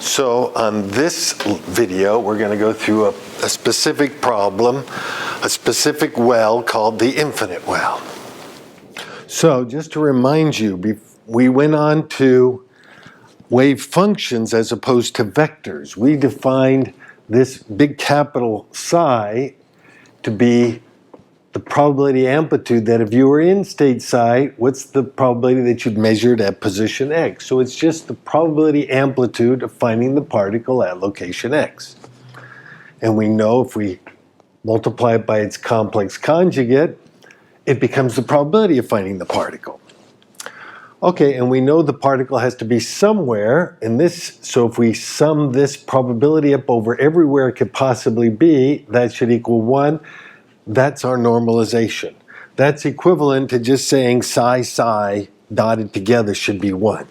So on this video, we're going to go through a specific problem, a specific well called the infinite well. So just to remind you, we went on to wave functions as opposed to vectors. We defined this big capital psi to be the probability amplitude that if you were in state psi, what's the probability that you'd measured at position x? So it's just the probability amplitude of finding the particle at location x. And we know if we multiply it by its complex conjugate, it becomes the probability of finding the particle. Okay, and we know the particle has to be somewhere in this, so if we sum this probability up over everywhere it could possibly be, that should equal 1. That's our normalization. That's equivalent to just saying psi dotted together should be 1.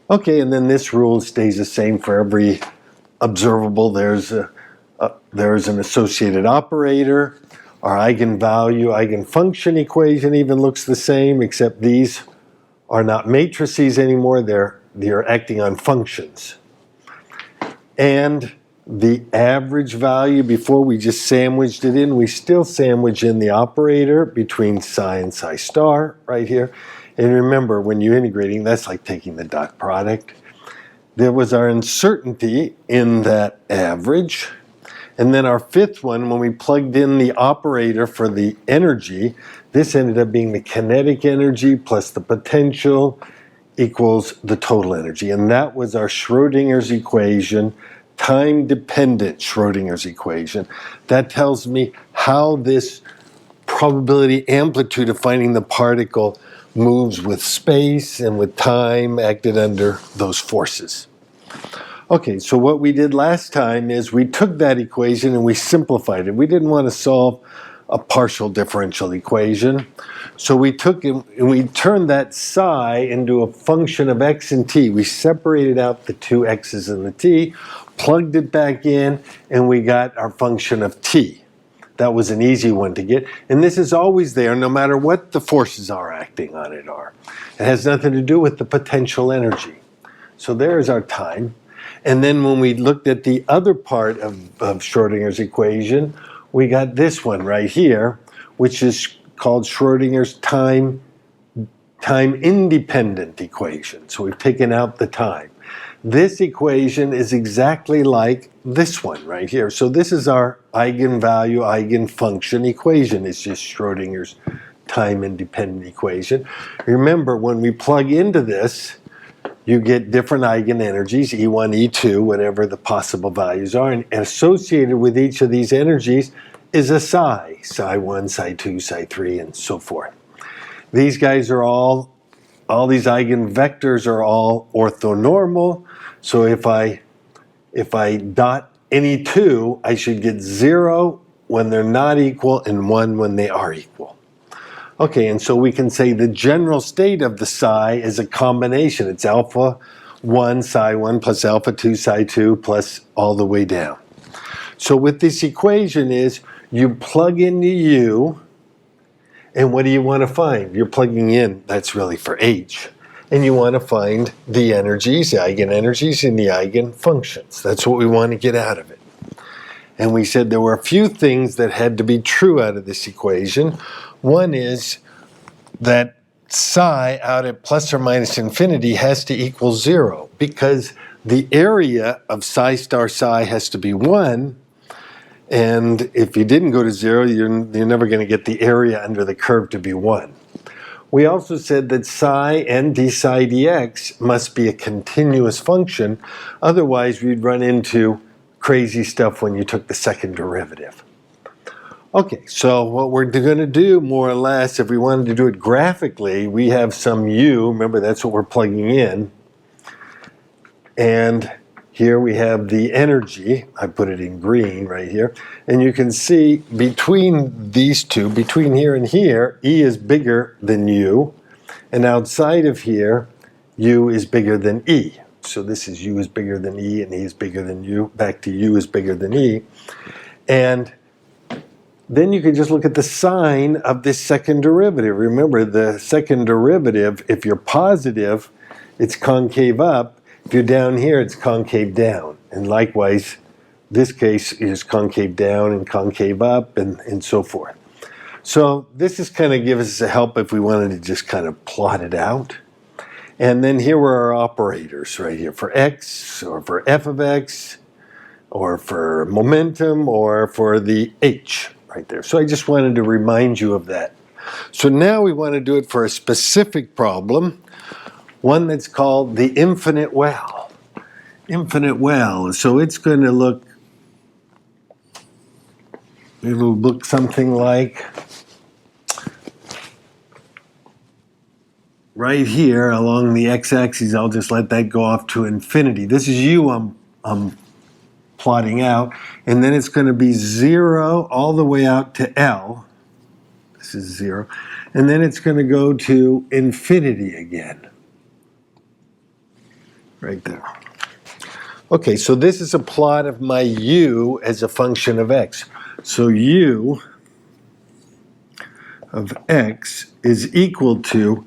Okay, and then this rule stays the same for every observable. There's an associated operator. Our eigenvalue, eigenfunction equation even looks the same, except these are not matrices anymore. They're acting on functions. And the average value, before we just sandwiched it in, we still sandwich in the operator between psi and psi star right here. And remember, when you're integrating, that's like taking the dot product. There was our uncertainty in that average. And then our fifth one, when we plugged in the operator for the energy, this ended up being the kinetic energy plus the potential equals the total energy. And that was our Schrodinger's equation, time-dependent Schrodinger's equation. That tells me how this probability amplitude of finding the particle moves with space and with time acted under those forces. Okay, so what we did last time is we took that equation and we simplified it. We didn't want to solve a partial differential equation. So we took and we turned that psi into a function of x and t. We separated out the two x's and the t, plugged it back in, and we got our function of t. That was an easy one to get. And this is always there no matter what the forces are acting on it are. It has nothing to do with the potential energy. So there's our time. And then when we looked at the other part of Schrodinger's equation, we got this one right here, which is called Schrodinger's time-independent equation. So we've taken out the time. This equation is exactly like this one right here. So this is our eigenvalue, eigenfunction equation. It's just Schrodinger's time-independent equation. Remember, when we plug into this, you get different eigenenergies, E1, E2, whatever the possible values are, and associated with each of these energies is a psi, psi1, psi2, psi3, and so forth. These guys are all these eigenvectors are all orthonormal, so if I dot any two, I should get 0 when they're not equal and 1 when they are equal. Okay, and so we can say the general state of the psi is a combination. It's alpha 1 psi 1 plus alpha 2 psi 2 plus all the way down. So what this equation is, you plug into u, and what do you want to find? You're plugging in, that's really for h. And you want to find the energies, the eigenenergies, and the eigenfunctions. That's what we want to get out of it. And we said there were a few things that had to be true out of this equation. One is that psi out at plus or minus infinity has to equal 0 because the area of psi star psi has to be 1, and if you didn't go to 0, you're never going to get the area under the curve to be 1. We also said that psi and d psi dx must be a continuous function, otherwise we'd run into crazy stuff when you took the second derivative. Okay, so what we're going to do more or less, if we wanted to do it graphically, we have some u, remember that's what we're plugging in, and here we have the energy, I put it in green right here, and you can see between these two, between here and here, E is bigger than U, and outside of here, U is bigger than E. So this is U is bigger than E, and E is bigger than U, back to U is bigger than E, and then you can just look at the sign of this second derivative. Remember, the second derivative, if you're positive, it's concave up. If you're down here, it's concave down. And likewise, this case is concave down and concave up and so forth. So this is kind of gives us a help if we wanted to just kind of plot it out. And then here were our operators right here for x, or for f of x, or for momentum, or for the h right there. So I just wanted to remind you of that. So now we want to do it for a specific problem, one that's called the infinite well. Infinite well. So it's going to look, it'll look something like right here along the x-axis. I'll just let that go off to infinity. This is u I'm plotting out, and then it's going to be 0 all the way out to L. This is 0. And then it's going to go to infinity again. Right there. Okay, so this is a plot of my u as a function of x. So u of x is equal to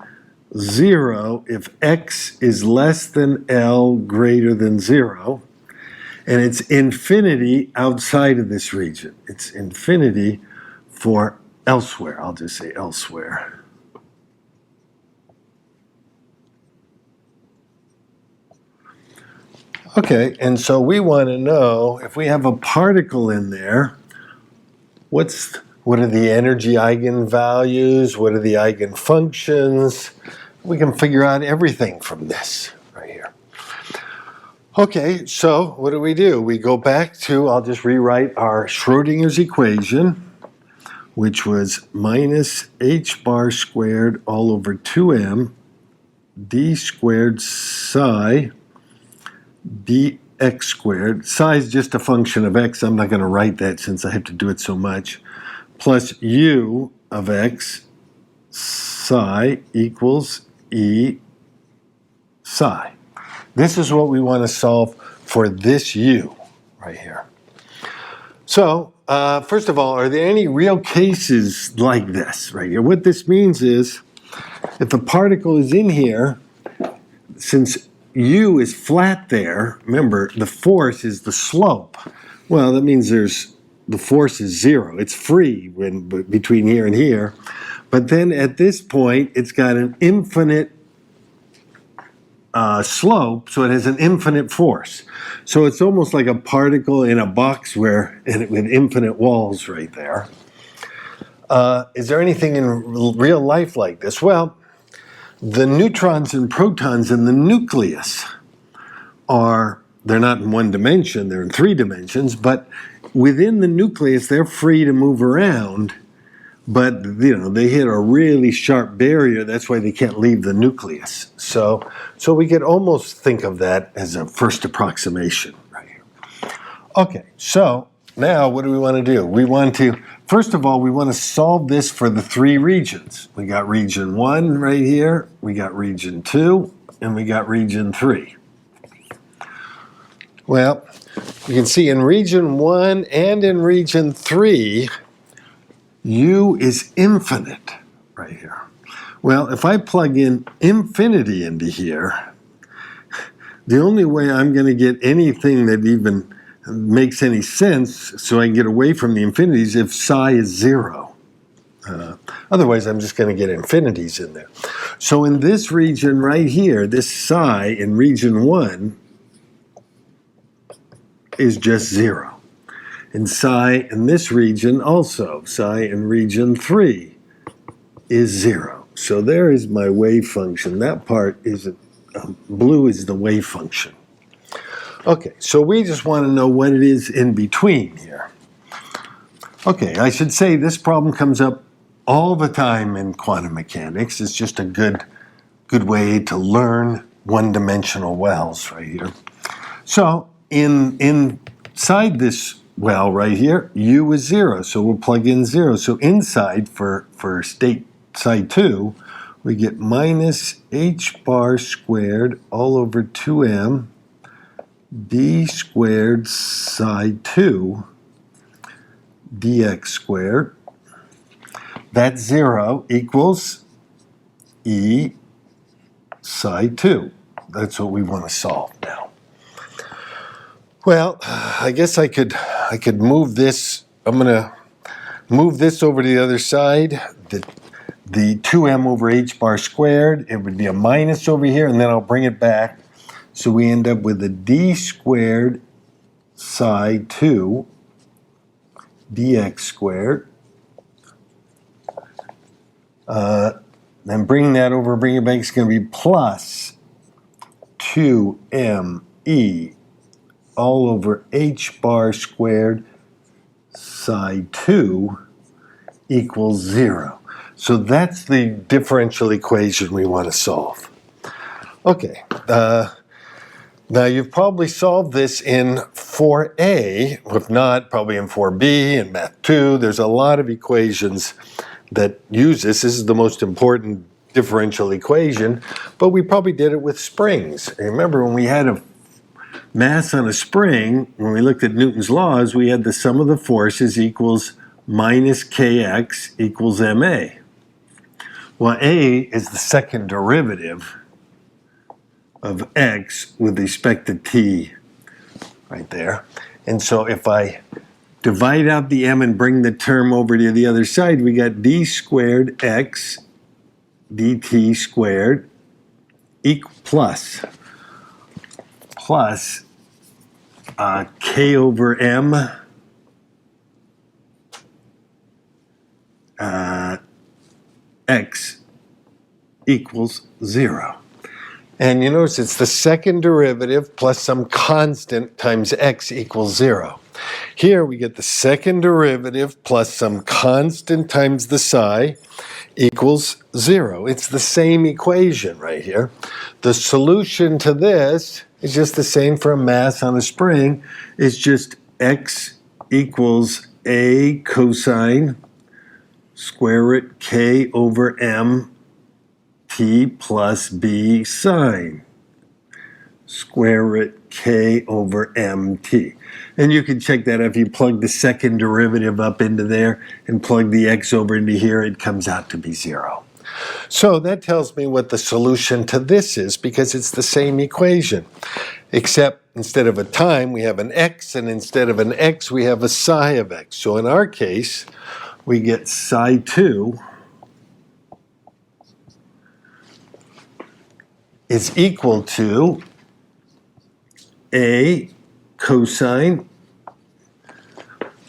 0 if x is less than L greater than 0. And it's infinity outside of this region. It's infinity for elsewhere. I'll just say elsewhere. Okay, and so we want to know if we have a particle in there, what are the energy eigenvalues? What are the eigenfunctions? We can figure out everything from this right here. Okay, so what do? We go back to, I'll just rewrite our Schrodinger's equation, which was minus h bar squared all over 2m d squared psi dx squared. Psi is just a function of x. I'm not going to write that since I have to do it so much. Plus u of x psi equals e psi. This is what we want to solve for this u right here. So, first of all, are there any real cases like this right here? What this means is, if the particle is in here, since u is flat there, remember, the force is the slope. Well, that means the force is 0. It's free between here and here. But then at this point, it's got an infinite slope, so it has an infinite force. So it's almost like a particle in a box with infinite walls right there. Is there anything in real life like this? Well, the neutrons and protons in the nucleus they're not in one dimension, they're in 3 dimensions, but within the nucleus, they're free to move around. But, they hit a really sharp barrier. That's why they can't leave the nucleus. So we could almost think of that as a first approximation right here. Okay, so now what do we want to do? First of all, we want to solve this for the 3 regions. We got region 1 right here. We got region 2, and we got region 3. Well, you can see in region 1 and in region 3, u is infinite right here. Well, if I plug in infinity into here, the only way I'm going to get anything that even makes any sense so I can get away from the infinities if psi is 0. Otherwise, I'm just going to get infinities in there. So in this region right here, this psi in region 1 is just 0. And psi in this region also, psi in region 3 is 0. So there is my wave function. That part is, blue is the wave function. Okay, so we just want to know what it is in between here. Okay, I should say this problem comes up all the time in quantum mechanics. It's just a good way to learn one-dimensional wells right here. So inside this well right here, u is 0, so we'll plug in 0. So inside, for state psi 2, we get minus h bar squared all over 2m d squared psi 2 dx squared. That 0 equals e psi 2. That's what we want to solve now. Well, I guess I could move this. I'm going to move this over to the other side. The 2m over h bar squared, it would be a minus over here, and then I'll bring it back. So we end up with a d squared psi 2 dx squared. Then bring that over, bring it back, it's going to be plus 2me all over h bar squared psi 2 equals 0. So that's the differential equation we want to solve. Okay, now you've probably solved this in 4a, if not, probably in 4b and math 2. There's a lot of equations that use this. This is the most important differential equation, but we probably did it with springs. Remember when we had a mass on a spring, when we looked at Newton's laws, we had the sum of the forces equals minus kx equals ma. Well, a is the second derivative of x with respect to t, right there. And so if I divide out the m and bring the term over to the other side, we got d squared x dt squared plus k over m x equals 0. And you notice it's the second derivative plus some constant times x equals 0. Here we get the second derivative plus some constant times the psi equals 0. It's the same equation right here. The solution to this is just the same for a mass on a spring. It's just x equals a cosine square root k over m t plus b sine square root k over mt. And you can check that if you plug the second derivative up into there and plug the x over into here, it comes out to be 0. So that tells me what the solution to this is, because it's the same equation, except instead of a time we have an x, and instead of an x we have a psi of x. So in our case we get psi 2 is equal to a cosine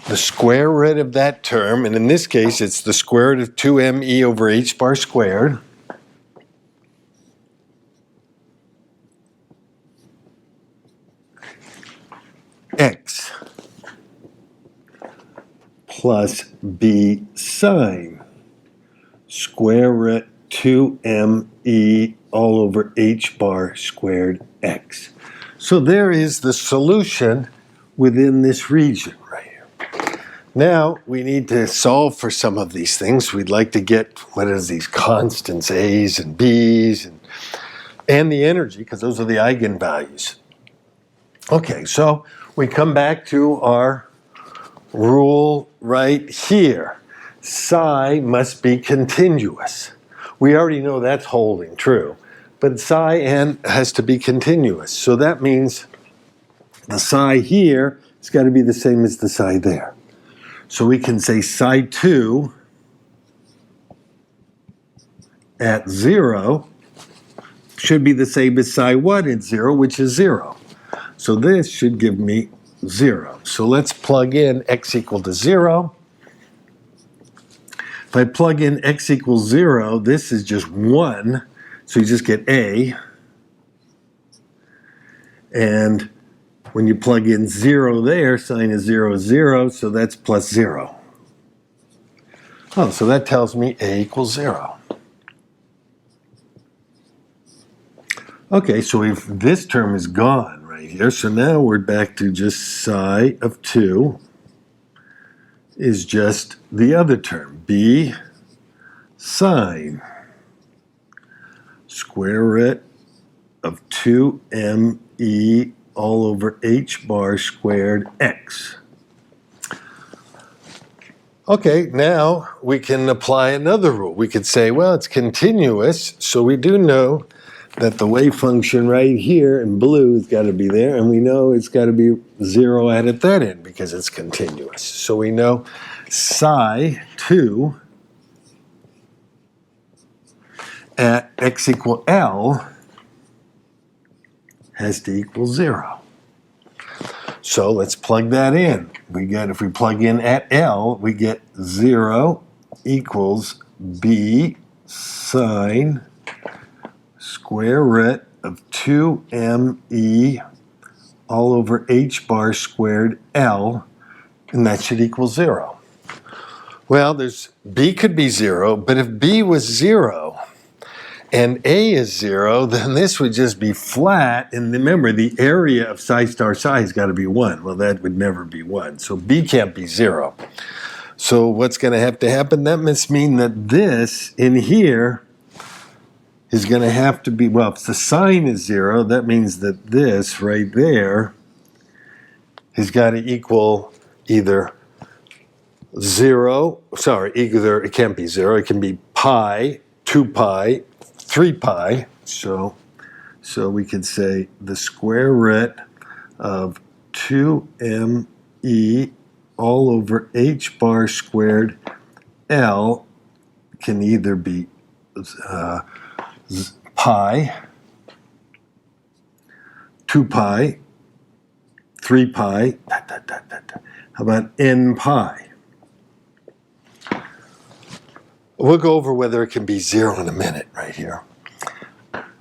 the square root of that term, and in this case it's the square root of 2me over h bar squared x plus b sine square root 2me all over h bar squared x. So there is the solution within this region right here. Now we need to solve for some of these things. We'd like to get what is these constants, a's and b's, and the energy, because those are the eigenvalues. Okay, so we come back to our rule right here. Psi must be continuous. We already know that's holding true, but psi n has to be continuous. So that means the psi here has got to be the same as the psi there. So we can say psi 2 at 0 should be the same as psi 1 at 0, which is 0. So this should give me 0. So let's plug in x equal to 0. If I plug in x equals 0, this is just 1, so you just get a. And when you plug in 0 there, sine of 0 is 0, so that's plus 0. Oh, so that tells me a equals 0. Okay, so this term is gone right here, so now we're back to just psi of 2 is just the other term, b sine square root of 2me all over h bar squared x. Okay, now we can apply another rule. We could say, well, it's continuous, so we do know that the wave function right here in blue has got to be there, and we know it's got to be 0 at that end because it's continuous. So we know psi 2 at x equal L has to equal 0. So let's plug that in. If we plug in at L, we get 0 equals b sine square root of 2me all over h bar squared L, and that should equal 0. Well, b could be 0, but if b was 0 and a is 0, then this would just be flat. And remember, the area of psi star psi has got to be 1. Well, that would never be 1. So b can't be 0. So what's going to have to happen? That must mean that this in here is going to have to be, well, if the sign is 0, that means that this right there has got to equal either 0, either it can't be 0, it can be pi, 2 pi, 3 pi. So we could say the square root of 2me all over h bar squared L can either be pi, 2 pi, 3 pi, how about n pi? We'll go over whether it can be 0 in a minute right here.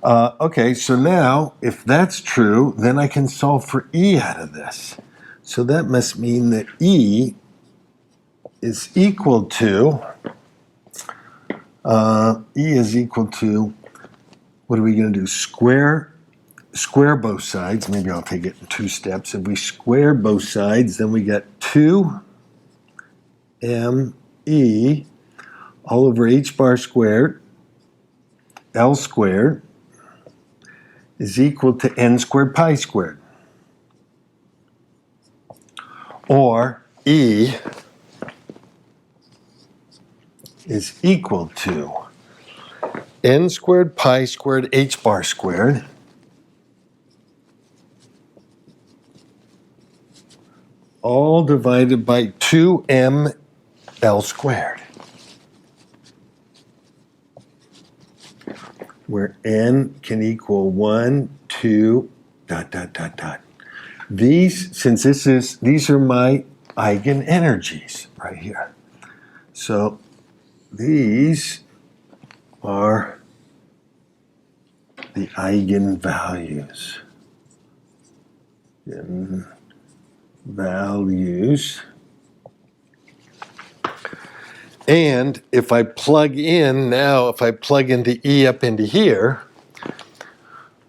Okay, so now if that's true, then I can solve for e out of this. So that must mean that e is equal to, what are we going to do? Square both sides. Maybe I'll take it in 2 steps. If we square both sides, then we get 2me all over h bar squared L squared is equal to n squared pi squared. Or e is equal to n squared pi squared h bar squared all divided by 2m L squared, where n can equal 1, 2, ... These are my eigenenergies right here. So these are the eigenvalues. And if I plug in now, if I plug into E up into here,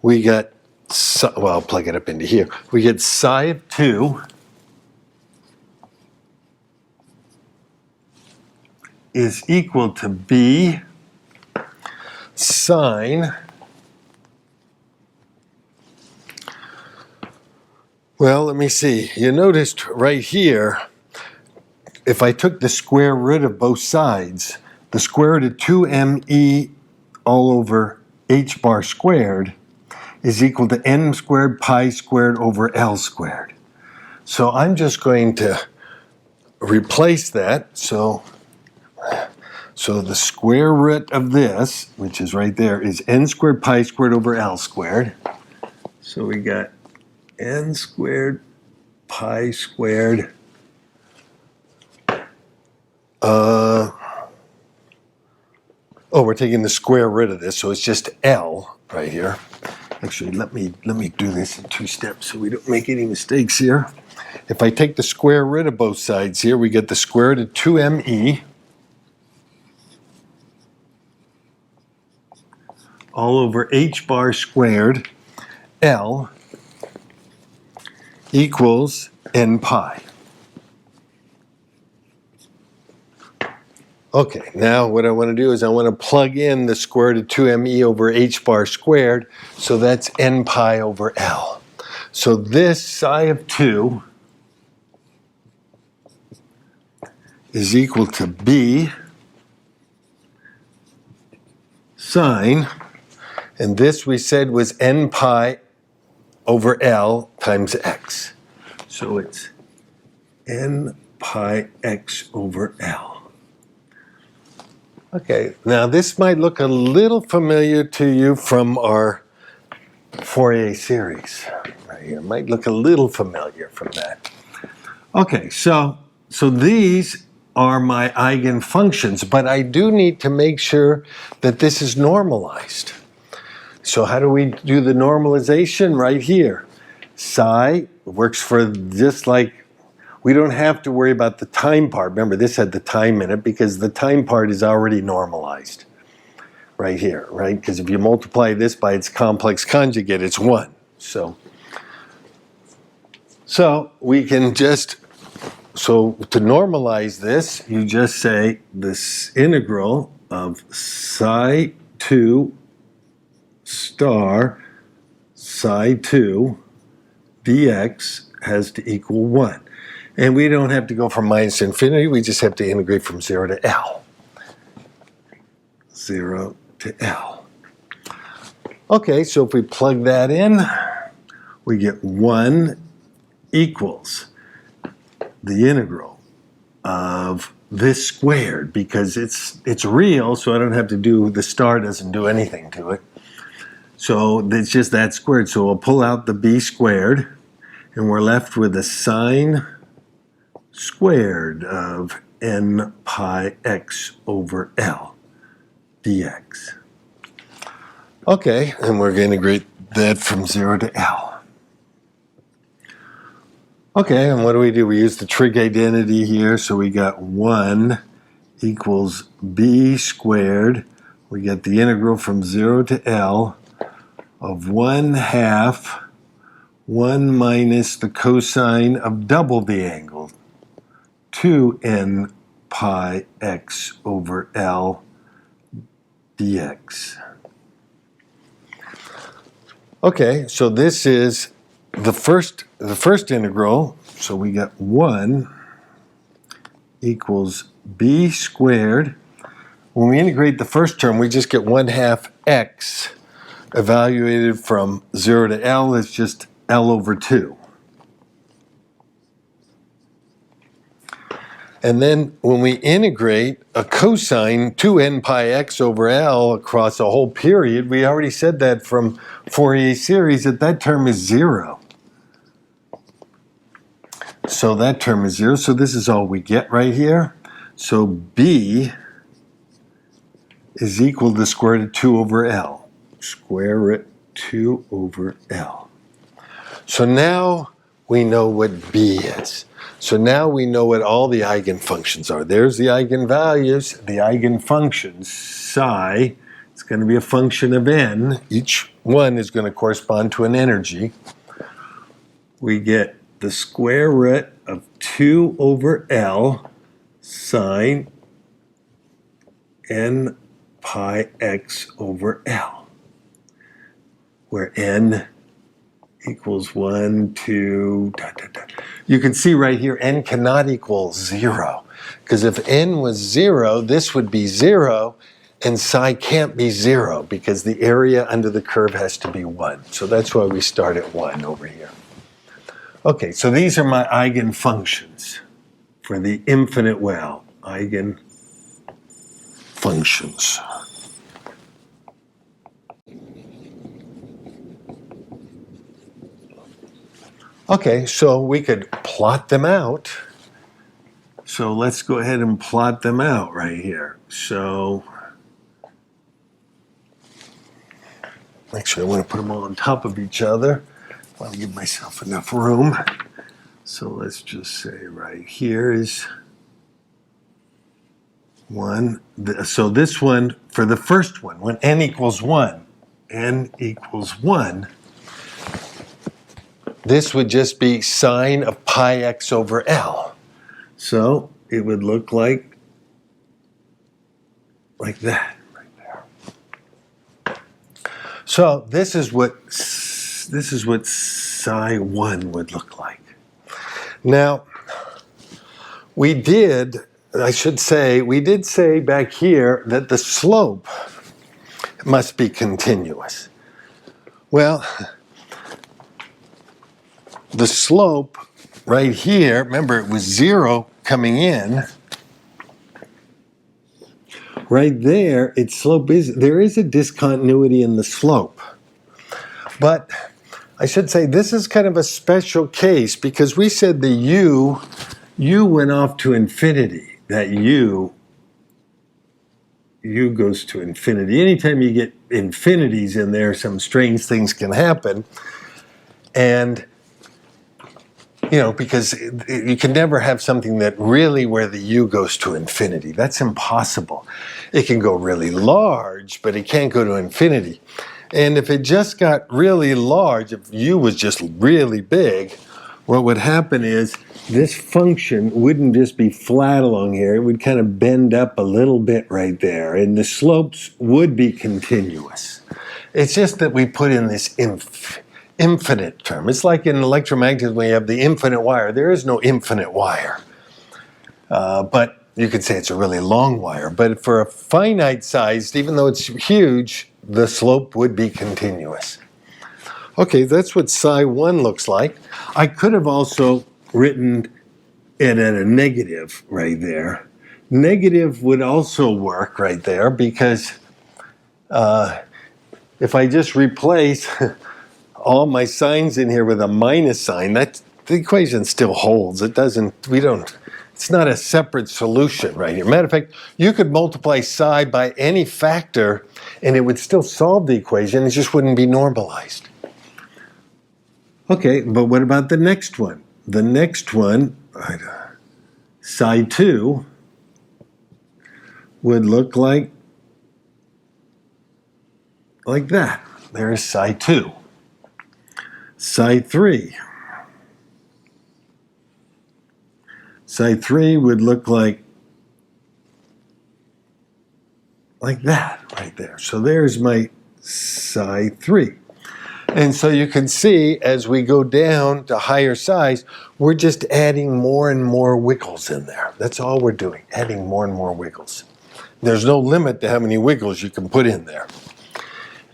we got, well, I'll plug it up into here. We get psi of 2 is equal to b sine, well, let me see. You noticed right here, if I took the square root of both sides, the square root of 2me all over h bar squared is equal to n squared pi squared over L squared. So I'm just going to replace that. So the square root of this, which is right there, is n squared pi squared over L squared. So we got n squared pi squared we're taking the square root of this, so it's just L right here. Actually, let me do this in 2 steps so we don't make any mistakes here. If I take the square root of both sides here, we get the square root of 2me all over h bar squared L equals n pi. Okay, now what I want to do is I want to plug in the square root of 2me over h bar squared, so that's n pi over L. So this psi of 2 is equal to b sine, And this we said was n pi over L times x. So it's n pi x over L. Okay, now this might look a little familiar to you from our Fourier series. Right here. It might look a little familiar from that. Okay, so these are my eigenfunctions, but I do need to make sure that this is normalized. So how do we do the normalization? Right here. Psi works for just like, we don't have to worry about the time part. Remember, this had the time in it because the time part is already normalized right here, right? Because if you multiply this by its complex conjugate, it's 1. So we can just, so to normalize this, you just say this integral of psi 2 star psi 2 dx has to equal 1. And we don't have to go from minus to infinity, we just have to integrate from 0 to L. 0 to L. Okay, so if we plug that in, we get 1 equals the integral of this squared, because it's real, so I don't have to do, the star doesn't do anything to it. So it's just that squared. So we'll pull out the b squared, and we're left with a sine squared of n pi x over L dx. Okay, and we're going to integrate that from 0 to L. Okay, and what do? We use the trig identity here, so we got 1 equals b squared. We get the integral from 0 to L of 1/2 1 minus the cosine of double the angle, 2n pi x over L dx. Okay, so this is the first integral, so we got 1 equals b squared. When we integrate the first term, we just get 1/2 x. Evaluated from 0 to L, it's just L over 2. And then when we integrate a cosine 2n pi x over L across a whole period, we already said that from Fourier series that term is 0. So that term is 0, so this is all we get right here. So b is equal to the square root of 2 over L. Square root 2 over L. So now we know what b is. So now we know what all the eigenfunctions are. There's the eigenvalues, the eigenfunctions. Psi, it's going to be a function of n. Each one is going to correspond to an energy. We get the square root of 2 over L sine n pi x over L, where n equals 1, 2, ... You can see right here n cannot equal 0, because if n was 0, this would be 0, and psi can't be 0, because the area under the curve has to be 1. So that's why we start at 1 over here. Okay, so these are my eigenfunctions for the infinite well. Eigenfunctions. Okay, so we could plot them out. So let's go ahead and plot them out right here. So, actually I want to put them all on top of each other. I'll give myself enough room. So let's just say right here is 1. So this one, for the first one, when n equals 1, this would just be sine of pi x over L. So it would look like that right there. So this is what psi 1 would look like. Now, we did say back here that the slope must be continuous. Well, the slope right here, remember it was 0 coming in. Right there, its slope there is a discontinuity in the slope. But I should say this is kind of a special case because we said the u went off to infinity. That u goes to infinity. Anytime you get infinities in there, some strange things can happen. And, you know, because you can never have something that really where the u goes to infinity. That's impossible. It can go really large, but it can't go to infinity. And if it just got really large, if u was just really big, what would happen is this function wouldn't just be flat along here. It would kind of bend up a little bit right there, and the slopes would be continuous. It's just that we put in this infinite term. It's like in electromagnetism when you have the infinite wire. There is no infinite wire. But you could say it's a really long wire. But for a finite sized, even though it's huge, the slope would be continuous. Okay, that's what psi 1 looks like. I could have also written it at a negative right there. Negative would also work right there because if I just replace all my signs in here with a minus sign, the equation still holds. It's not a separate solution right here. Matter of fact, you could multiply psi by any factor and it would still solve the equation, it just wouldn't be normalized. Okay, but what about the next one? The next one, psi 2, would look like that. There's psi 2. Psi 3. Psi 3 would look like that right there. So there's my psi 3. And so you can see as we go down to higher size, we're just adding more and more wiggles in there. That's all we're doing, adding more and more wiggles. There's no limit to how many wiggles you can put in there.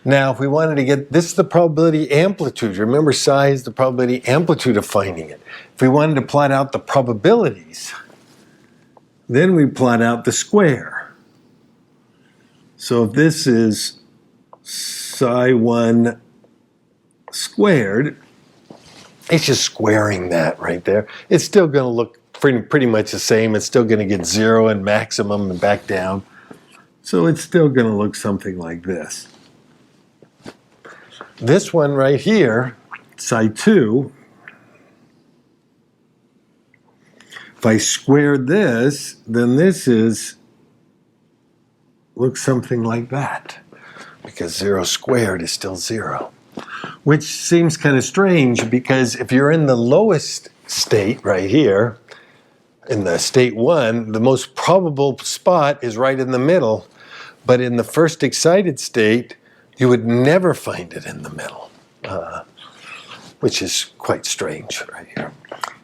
Now, if we wanted to get, this is the probability amplitude. Remember, psi is the probability amplitude of finding it. If we wanted to plot out the probabilities, then we plot out the square. So if this is psi 1 squared, it's just squaring that right there. It's still going to look pretty much the same. It's still going to get 0 and maximum and back down. So it's still going to look something like this. This one right here, psi 2, if I squared this, then this looks something like that. Because 0 squared is still 0. Which seems kind of strange because if you're in the lowest state right here, in the state 1, the most probable spot is right in the middle. But in the first excited state, you would never find it in the middle, which is quite strange right here.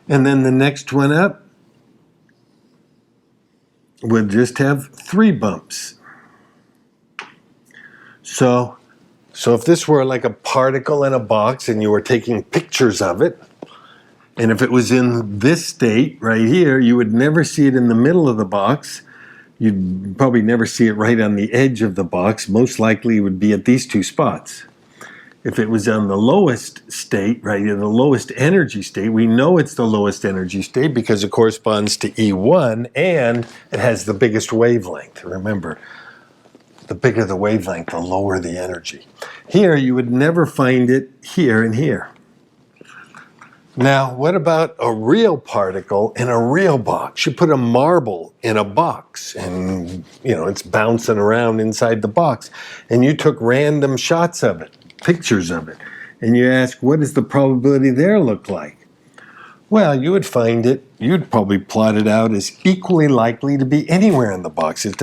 And then the next one up would just have 3 bumps. So if this were like a particle in a box and you were taking pictures of it, and if it was in this state right here, you would never see it in the middle of the box. You'd probably never see it right on the edge of the box. Most likely it would be at these 2 spots. If it was on the lowest state, right, in the lowest energy state, we know it's the lowest energy state because it corresponds to E1 and it has the biggest wavelength. Remember, the bigger the wavelength, the lower the energy. Here, you would never find it here and here. Now, what about a real particle in a real box? You put a marble in a box and, it's bouncing around inside the box. And you took random shots of it, pictures of it. And you ask, what does the probability there look like? Well, you would find it, you'd probably plot it out as equally likely to be anywhere in the box. It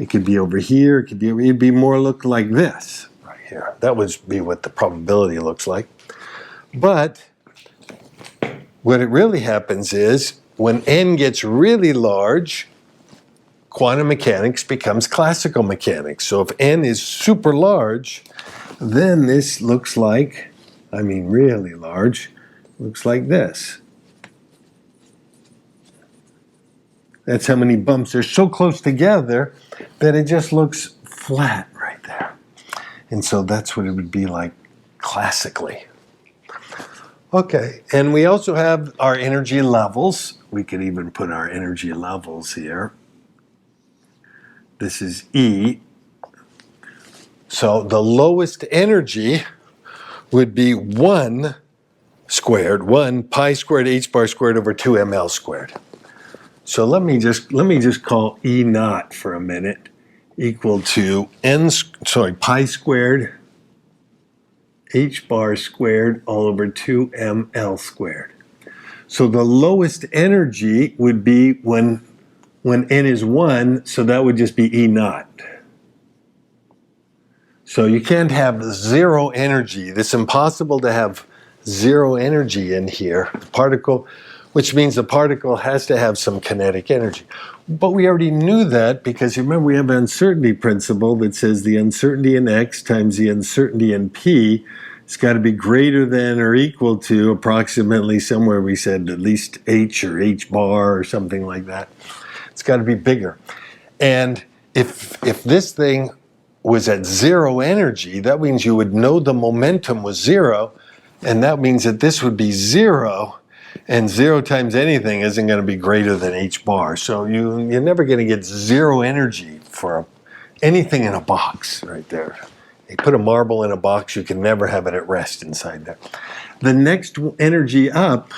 could be over here, it'd be more look like this right here. That would be what the probability looks like. But what it really happens is when n gets really large, quantum mechanics becomes classical mechanics. So if n is super large, then this looks like, I mean really large, looks like this. That's how many bumps. They're so close together that it just looks flat right there. And so that's what it would be like classically. Okay, and we also have our energy levels. We could even put our energy levels here. This is E. So the lowest energy would be 1 squared, 1 pi squared h bar squared over 2 ml squared. So let me just call E naught for a minute equal to pi squared h bar squared all over 2 ml squared. So the lowest energy would be when n is 1, so that would just be E naught. So you can't have zero energy. It's impossible to have zero energy in here. Particle, which means the particle has to have some kinetic energy. But we already knew that because you remember we have an uncertainty principle that says the uncertainty in x times the uncertainty in p has got to be greater than or equal to approximately somewhere we said at least h or h bar or something like that. It's got to be bigger. And if this thing was at zero energy, that means you would know the momentum was zero, and that means that this would be zero, and 0 times anything isn't going to be greater than h bar. So you're never going to get zero energy for anything in a box right there. You put a marble in a box, you can never have it at rest inside there. The next energy up,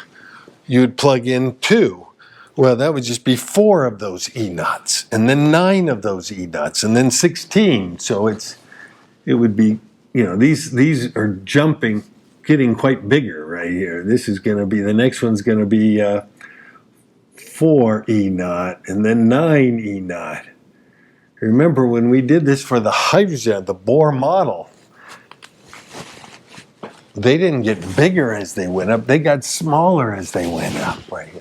you'd plug in 2. Well, that would just be 4 of those E naughts, and then 9 of those E naughts, and then 16. So it would be, these are jumping, getting quite bigger right here. This is going to be, the next one's going to be 4 E naught, and then 9 E naught. Remember when we did this for the hydrogen, the Bohr model, they didn't get bigger as they went up, they got smaller as they went up right here.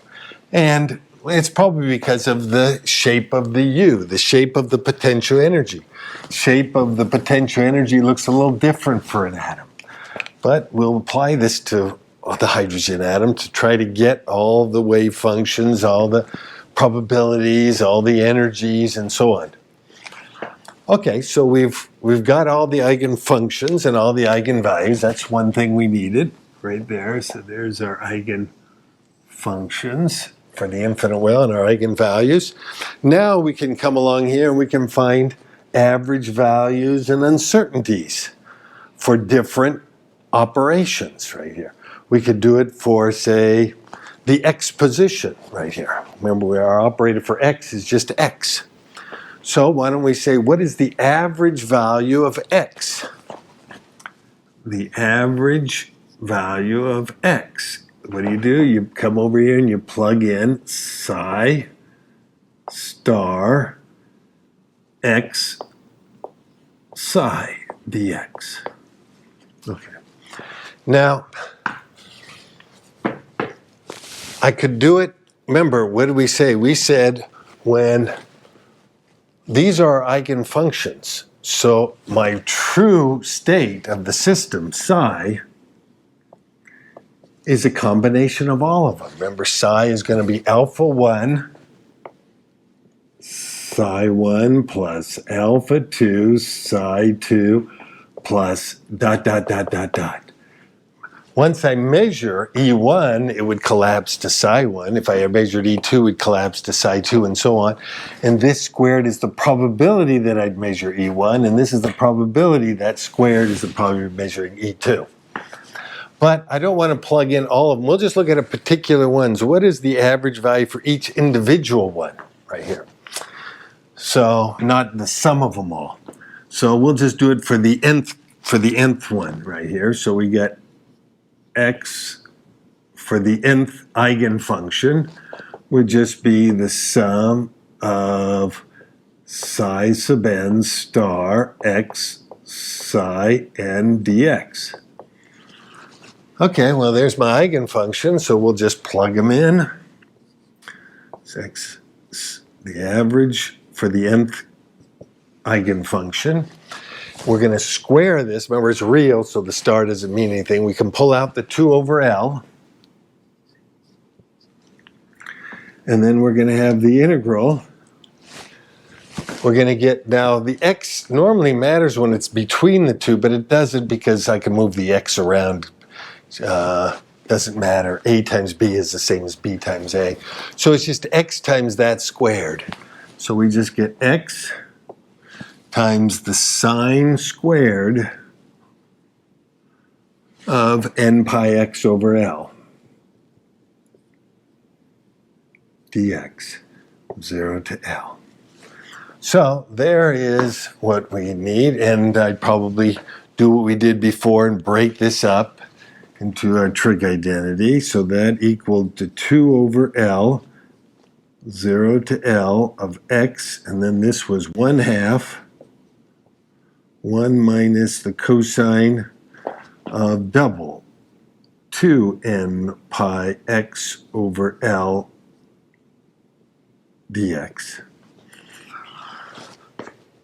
And it's probably because of the shape of the U, the shape of the potential energy. Shape of the potential energy looks a little different for an atom. But we'll apply this to the hydrogen atom to try to get all the wave functions, all the probabilities, all the energies, and so on. Okay, so we've got all the eigenfunctions and all the eigenvalues. That's one thing we needed right there. So there's our eigenfunctions for the infinite well and our eigenvalues. Now we can come along here and we can find average values and uncertainties for different operations right here. We could do it for, say, the x position right here. Remember, our operator for x is just x. So why don't we say, what is the average value of x? The average value of x. What do? You come over here and you plug in psi star x psi dx. Okay. Now, I could do it, remember, what did we say? We said when these are eigenfunctions, so my true state of the system, psi, is a combination of all of them. Remember, psi is going to be alpha 1, psi 1 plus alpha 2, psi 2 plus ... Once I measure E1, it would collapse to psi 1. If I measured E2, it would collapse to psi 2, and so on. And this squared is the probability that I'd measure E1, and this is the probability that squared is the probability of measuring E2. But I don't want to plug in all of them. We'll just look at a particular one. So what is the average value for each individual one right here? So not the sum of them all. So we'll just do it for the nth one right here. So we get x for the nth eigenfunction would just be the sum of psi sub n star x psi n dx. Okay, well there's my eigenfunction, so we'll just plug them in. It's x, the average for the nth eigenfunction. We're going to square this. Remember, it's real, so the star doesn't mean anything. We can pull out the 2 over L. And then we're going to have the integral. We're going to get, now the x normally matters when it's between the two, but it doesn't because I can move the x around. Doesn't matter. A times b is the same as b times a. So it's just x times that squared. So we just get x times the sine squared of n pi x over L dx, 0 to L. So there is what we need, and I'd probably do what we did before and break this up into our trig identity. So that equaled to 2 over L, 0 to L of x, and then this was 1/2, 1 minus the cosine of double 2n pi x over L dx.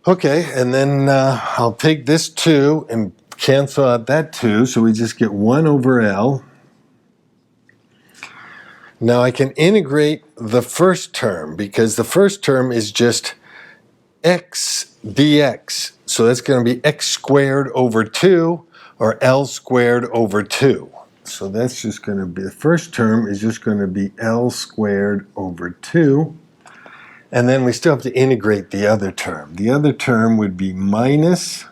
Okay, and then I'll take this 2 and cancel out that 2, so we just get 1 over L. Now I can integrate the first term because the first term is just x dx. So that's going to be x squared over 2 or L squared over 2. So that's just going to be, the first term is just going to be L squared over 2. And then we still have to integrate the other term. The other term would be minus,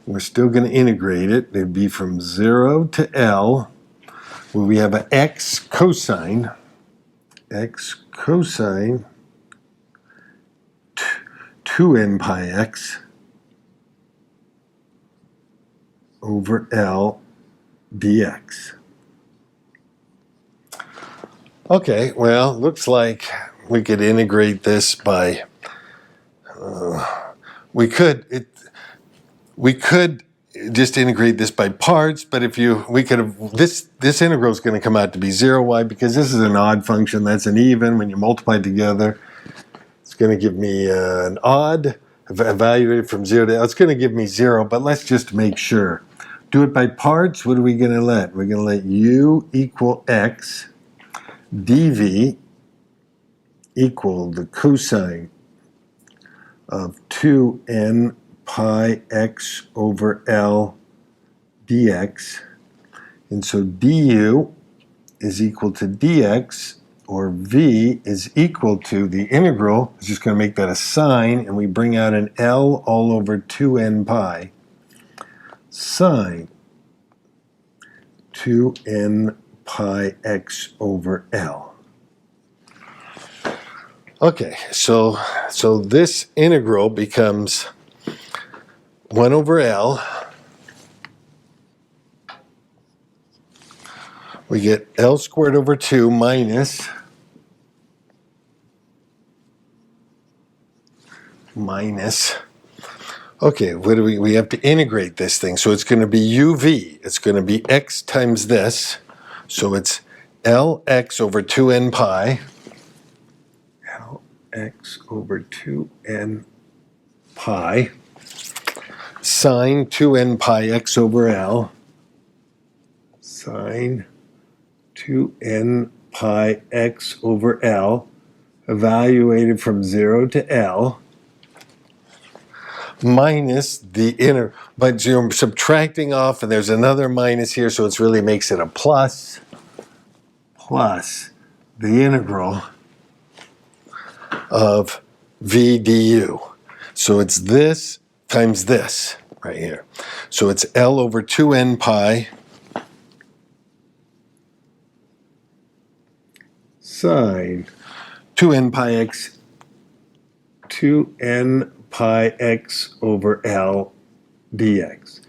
we're still going to integrate it. It'd be from 0 to L, where we have an x cosine 2n pi x over L dx. Okay, well, looks like we could integrate this by, we could just integrate this by parts, but if we could have, this integral is going to come out to be 0. Why? Because this is an odd function, that's an even. When you multiply together, it's going to give me an odd, evaluated from 0 to L. It's going to give me 0, but let's just make sure. Do it by parts. What are we going to let? We're going to let u equal x dv equal the cosine of 2n pi x over L dx. And so du is equal to dx, or v is equal to the integral. It's just going to make that a sine, and we bring out an L all over 2n pi sine 2n pi x over L. Okay, so this integral becomes 1 over L. We get L squared over 2 minus okay, what do we have to integrate this thing. So it's going to be uv. It's going to be x times this. So it's Lx over 2n pi. Lx over 2n pi sine 2n pi x over L sine 2n pi x over L evaluated from 0 to L minus the inner, but you're subtracting off and there's another minus here, so it really makes it a plus the integral of v du. So it's this times this right here. So it's L over 2n pi sine 2n pi x 2n pi x over L dx.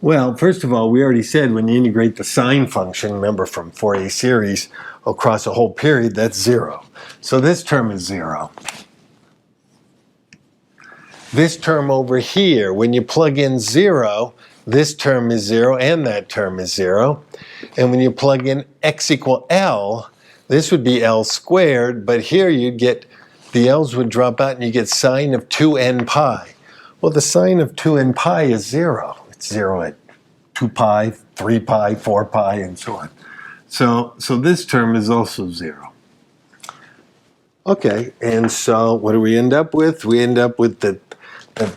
Well, first of all, we already said when you integrate the sine function, remember from Fourier series, across a whole period, that's 0. So this term is 0. This term over here, when you plug in 0, this term is 0 and that term is 0. And when you plug in x equal L, this would be L squared, but here you'd get the L's would drop out and you get sine of 2n pi. Well, the sine of 2n pi is 0. It's 0 at 2 pi, 3 pi, 4 pi, and so on. So this term is also 0. Okay, and so what do we end up with? We end up with that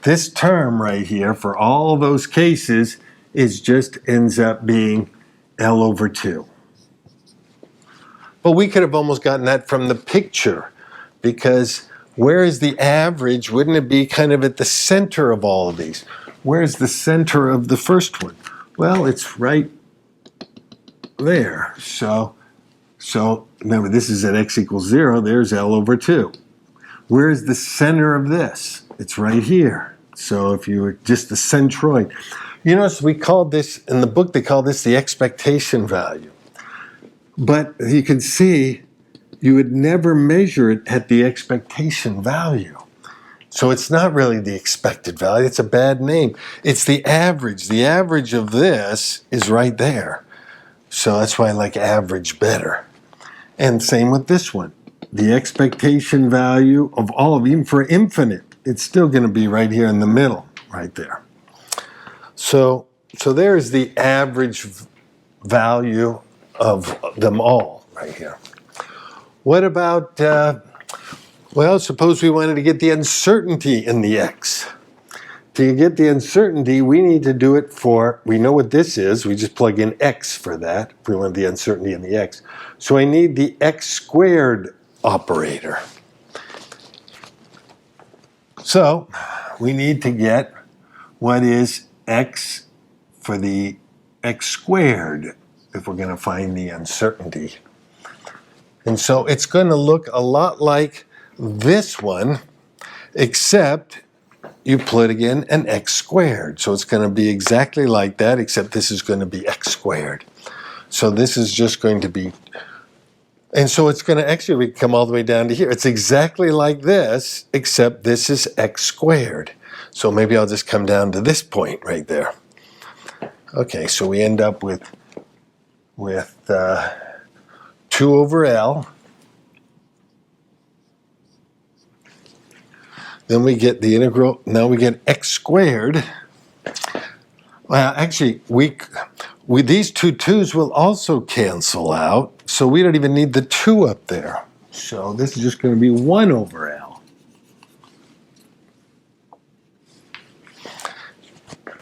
this term right here, for all those cases, ends up being L over 2. But we could have almost gotten that from the picture, because where is the average? Wouldn't it be kind of at the center of all of these? Where's the center of the first one? Well, it's right there. So remember, this is at x equals 0. There's L over 2. Where's the center of this? It's right here. So if you were just the centroid. You notice we called this, in the book they call this the expectation value. But you can see you would never measure it at the expectation value. So it's not really the expected value. It's a bad name. It's the average. The average of this is right there. So that's why I like average better. And same with this one. The expectation value of all of, even for infinite, it's still going to be right here in the middle, right there. So there's the average value of them all right here. What about, well, suppose we wanted to get the uncertainty in the x. To get the uncertainty, we need to do it for, we know what this is, we just plug in x for that, if we want the uncertainty in the x. So I need the x squared operator. So we need to get what is x for the x squared if we're going to find the uncertainty. And so it's going to look a lot like this one, except you plug in an x squared. So it's going to be exactly like that, except this is going to be x squared. So this is just going to be, and so it's going to actually come all the way down to here. It's exactly like this, except this is x squared. So maybe I'll just come down to this point right there. Okay, so we end up with 2 over L. Then we get the integral, now we get x squared. Well, actually, these two 2's will also cancel out, so we don't even need the 2 up there. So this is just going to be 1 over L.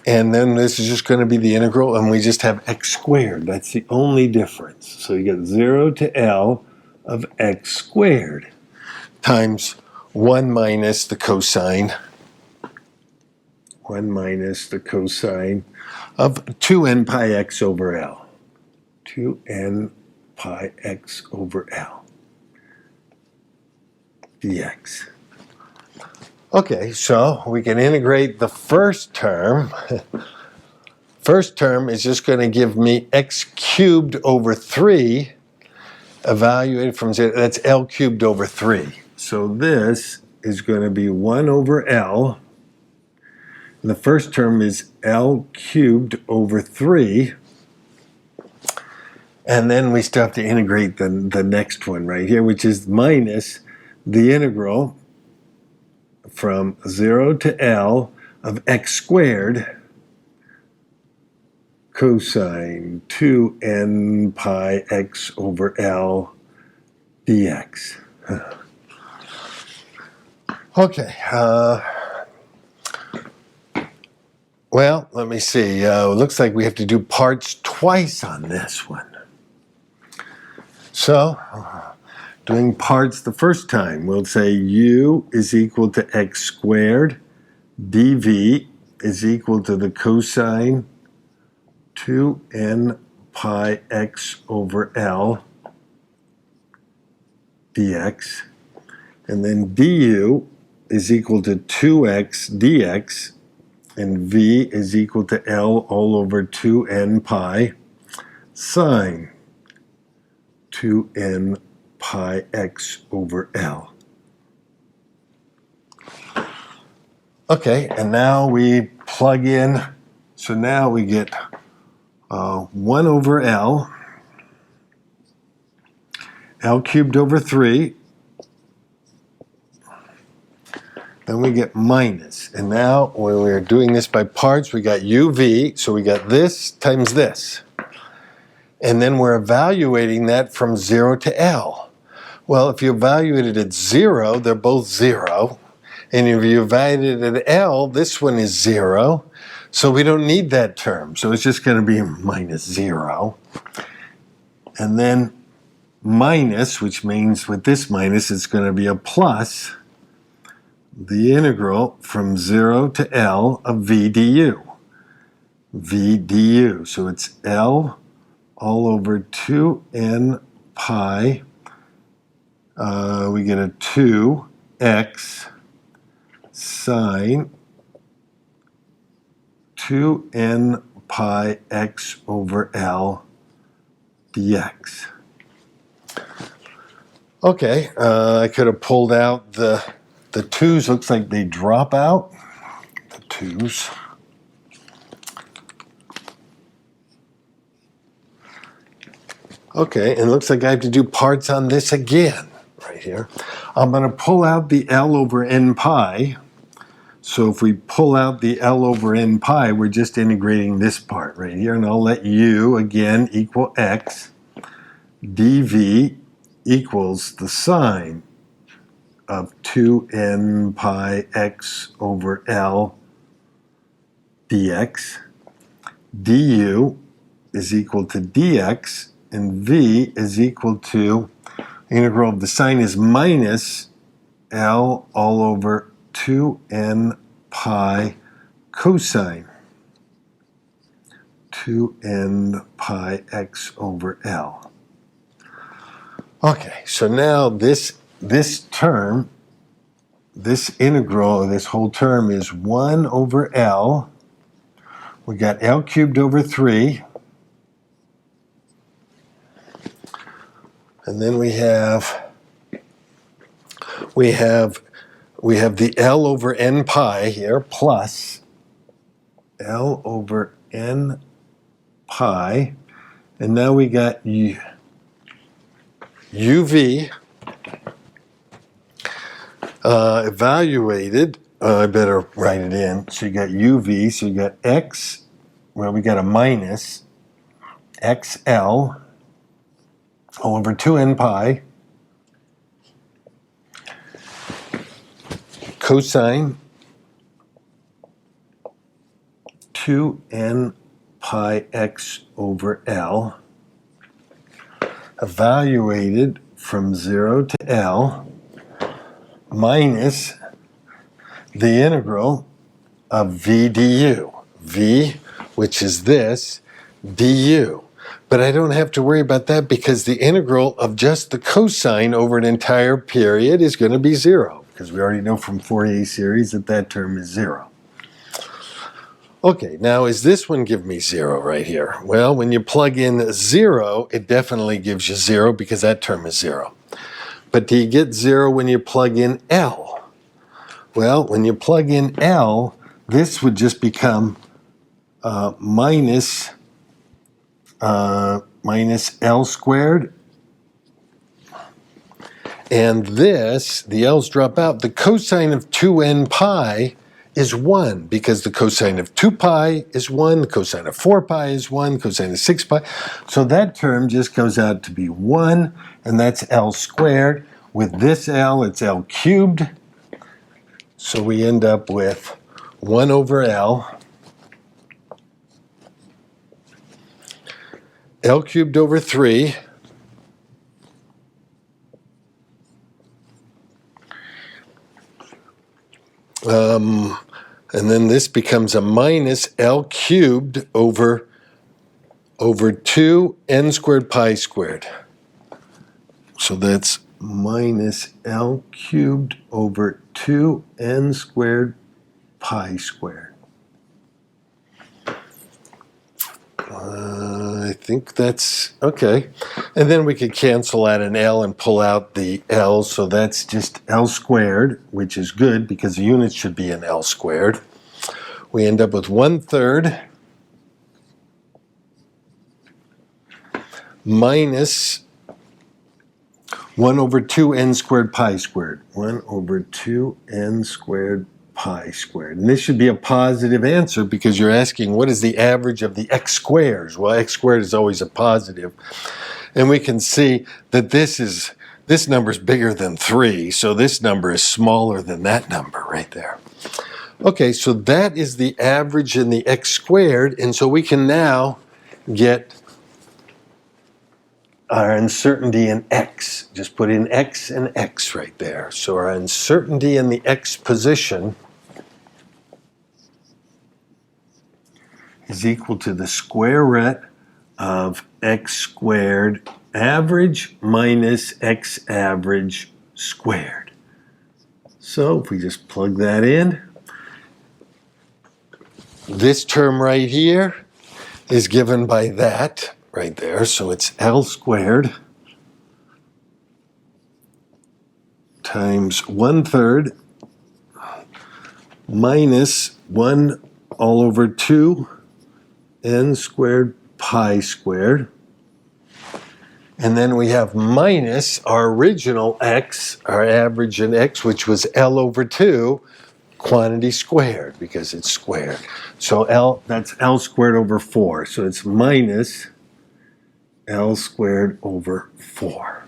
And then this is just going to be the integral, and we just have x squared. That's the only difference. So you get 0 to L of x squared times 1 minus the cosine. 1 minus the cosine of 2n pi x over L. 2n pi x over L dx. Okay, so we can integrate the first term. First term is just going to give me x cubed over 3, evaluated from 0. That's L cubed over 3. So this is going to be 1 over L. And the first term is L cubed over 3. And then we still have to integrate the next one right here, which is minus the integral from 0 to L of x squared cosine 2n pi x over L dx. Okay. Well, let me see. Looks like we have to do parts twice on this one. So, doing parts the first time, we'll say u is equal to x squared, dv is equal to the cosine 2n pi x over L dx, and then du is equal to 2x dx, and v is equal to L all over 2n pi sine 2n pi x over L. Okay, and now we plug in, so now we get 1 over L, L cubed over 3, Then we get minus. And now when we're doing this by parts, we got uv, so we got this times this. And then we're evaluating that from 0 to L. Well, if you evaluate it at 0, they're both 0. And if you evaluate it at L, this one is 0. So we don't need that term. So it's just going to be minus 0. And then minus, which means with this minus, it's going to be a plus the integral from 0 to L of v du. V du. So it's L all over 2n pi. We get a 2x sine 2n pi x over L dx. Okay, I could have pulled out the 2's. Looks like they drop out. The 2's. Okay, and it looks like I have to do parts on this again, right here. I'm going to pull out the L over n pi. So if we pull out the L over n pi, we're just integrating this part right here. And I'll let u, again, equal x. dv equals the sine of 2n pi x over L dx. du is equal to dx. And v is equal to, integral of the sine is minus L all over 2n pi cosine 2n pi x over L. Okay, so now this term, this integral, this whole term is 1 over L. We got L cubed over 3. And then we have the L over n pi here plus L over n pi, and now we got uv evaluated. I better write it in. So you got uv, so you got x, well, we got a minus xl all over 2n pi cosine 2n pi x over L evaluated from 0 to L minus the integral of v du. V, which is this, du. But I don't have to worry about that because the integral of just the cosine over an entire period is going to be 0, because we already know from Fourier series that that term is 0. Okay, now is this one give me 0 right here? Well, when you plug in 0, it definitely gives you 0 because that term is 0. But do you get 0 when you plug in L? Well, when you plug in L, this would just become minus L squared. And this, the L's drop out. The cosine of 2n pi is 1 because the cosine of 2 pi is 1, the cosine of 4 pi is 1, cosine of 6 pi. So that term just goes out to be 1, and that's L squared. With this L, it's L cubed. So we end up with 1 over L. L cubed over 3. And then this becomes a minus L cubed over 2 n squared pi squared. So that's minus L cubed over 2 n squared pi squared. I think that's okay. And then we could cancel out an L and pull out the L, so that's just L squared, which is good because the units should be in L squared. We end up with 1/3 minus 1 over 2 n squared pi squared. 1 over 2 n squared pi squared. And this should be a positive answer because you're asking what is the average of the x squares? Well, x squared is always a positive. And we can see that this number is bigger than 3, so this number is smaller than that number right there. Okay, so that is the average in the x squared, and so we can now get our uncertainty in x. Just put in x and x right there. So our uncertainty in the x position is equal to the square root of x squared average minus x average squared. So if we just plug that in, this term right here is given by that right there. So it's L squared times 1/3 minus 1 all over 2 n squared pi squared. And then we have minus our original x, our average in x, which was L over 2, quantity squared, because it's squared. So that's L squared over 4. So it's minus L squared over 4.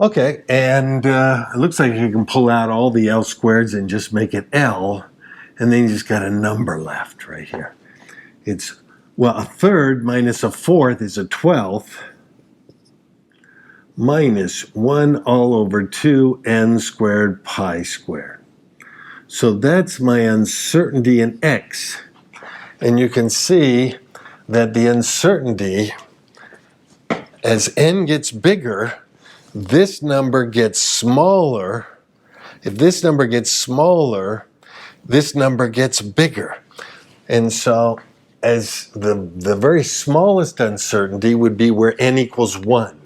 Okay, and it looks like you can pull out all the L squareds and just make it L, and then you just got a number left right here. It's, well, 1/3 minus 1/4 is 1/12 minus 1 all over 2 n squared pi squared. So that's my uncertainty in x. And you can see that the uncertainty, as n gets bigger, this number gets smaller. If this number gets smaller, this number gets bigger. And so as the very smallest uncertainty would be where n equals 1.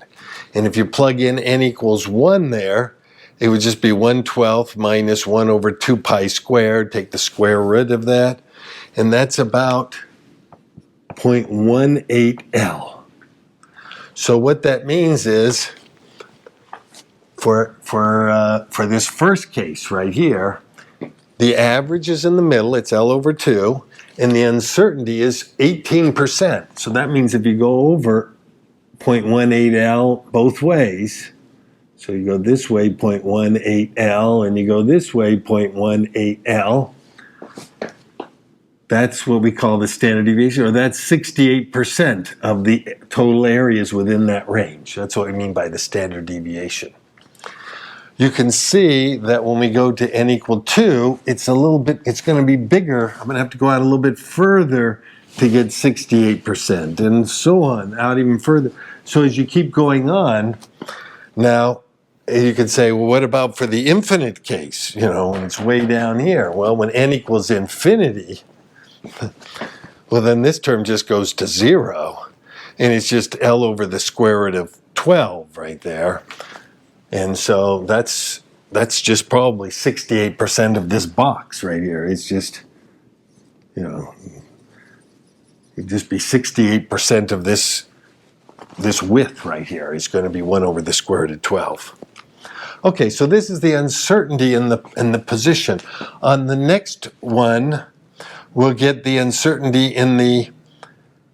And if you plug in n equals 1 there, it would just be 1/12 minus 1 over 2 pi squared. Take the square root of that. And that's about 0.18 L. So what that means is, for this first case right here, the average is in the middle, it's L over 2, and the uncertainty is 18%. So that means if you go over 0.18 L both ways, so you go this way 0.18 L and you go this way 0.18 L, that's what we call the standard deviation, or that's 68% of the total areas within that range. That's what we mean by the standard deviation. You can see that when we go to n equal 2, it's going to be bigger. I'm going to have to go out a little bit further to get 68%, and so on, out even further. So as you keep going on, now you could say, well, what about for the infinite case? You know, when it's way down here. Well, when n equals infinity, well, then this term just goes to 0, and it's just L over the square root of 12 right there. And so that's just probably 68% of this box right here. It's just, you know, it'd just be 68% of this width right here. It's going to be 1 over the square root of 12. Okay, so this is the uncertainty in the position. On the next one, we'll get the uncertainty in the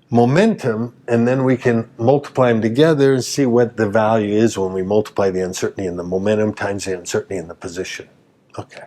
momentum, and then we can multiply them together and see what the value is when we multiply the uncertainty in the momentum times the uncertainty in the position. Okay.